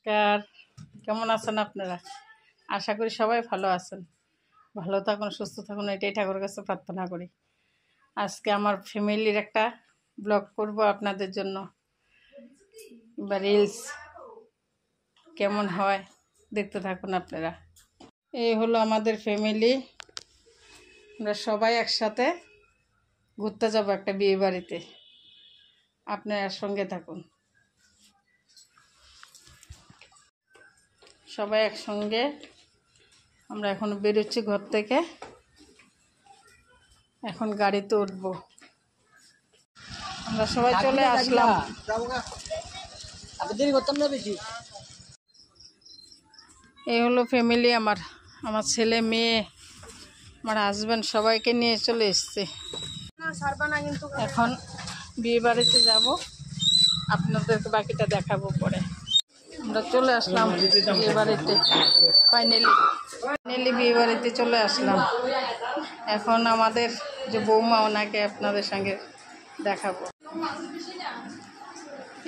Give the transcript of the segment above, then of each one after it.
নমস্কার, কেমন আছেন আপনারা? আশা করি সবাই ভালো আছেন। ভালো থাকুন, সুস্থ থাকুন, এটাই ঠাকুরের কাছে প্রার্থনা করি। আজকে আমার ফ্যামিলির একটা ব্লগ করব আপনাদের জন্য, বা রিলস কেমন হয় দেখতে থাকুন আপনারা। এই হলো আমাদের ফ্যামিলি, আমরা সবাই একসাথে ঘুরতে যাব একটা বিয়ে বাড়িতে। আপনারা সঙ্গে থাকুন, সবাই একসঙ্গে। আমরা এখন বেরোচ্ছি ঘর থেকে, এখন গাড়িতে উঠবো। আমরা সবাই চলে আসলাম। এই হলো ফ্যামিলি আমার, আমার ছেলে মেয়ে, আমার হাজব্যান্ড, সবাইকে নিয়ে চলে এসছে। এখন বিয়ে বাড়িতে যাব, আপনাদেরকে বাকিটা দেখাবো পরে। আমরা চলে আসলাম বিয়ে বাড়িতে, ফাইনালি বিয়ে বাড়িতে চলে আসলাম। এখন আমাদের যে বৌমা, ওনাকে আপনাদের সঙ্গে দেখাবো।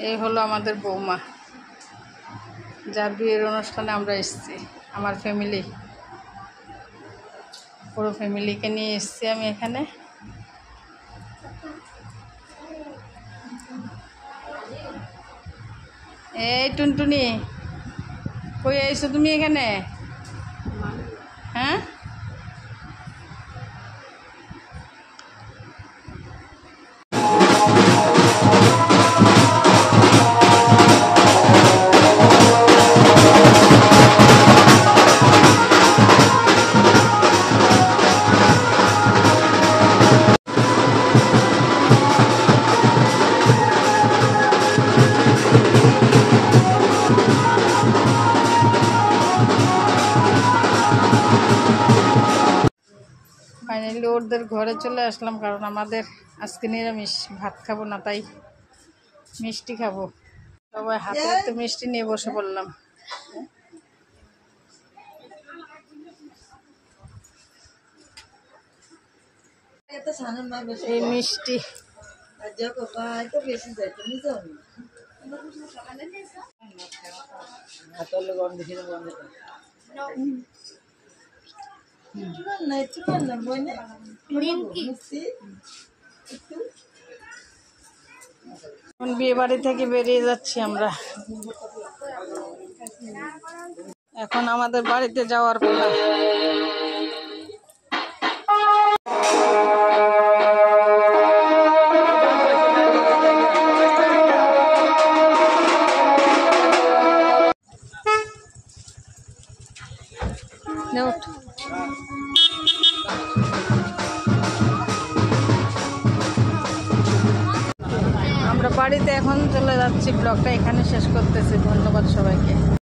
এই হলো আমাদের বৌমা, যার বিয়ের অনুষ্ঠানে আমরা এসেছি। আমার ফ্যামিলি, পুরো ফ্যামিলিকে নিয়ে এসেছি আমি এখানে। এই টুনটুনি, কই আইছো তুমি এখানে? হ্যাঁ, ফাইনালি ওদের ঘরে চলে আসলাম, কারণ আমাদের আজকে নিরামিষ, ভাত খাবো না, তাই মিষ্টি খাবো। সবাই হাতে হাতে মিষ্টি নিয়ে বসে পড়লাম। এই মিষ্টি বিয়ে বাড়ি থেকে বেরিয়ে যাচ্ছি আমরা। এখন আমাদের বাড়িতে যাওয়ার পালা। আমরা বাড়িতে এখন চলে যাচ্ছি। ব্লগটা এখানে শেষ করতেছি। ধন্যবাদ সবাইকে।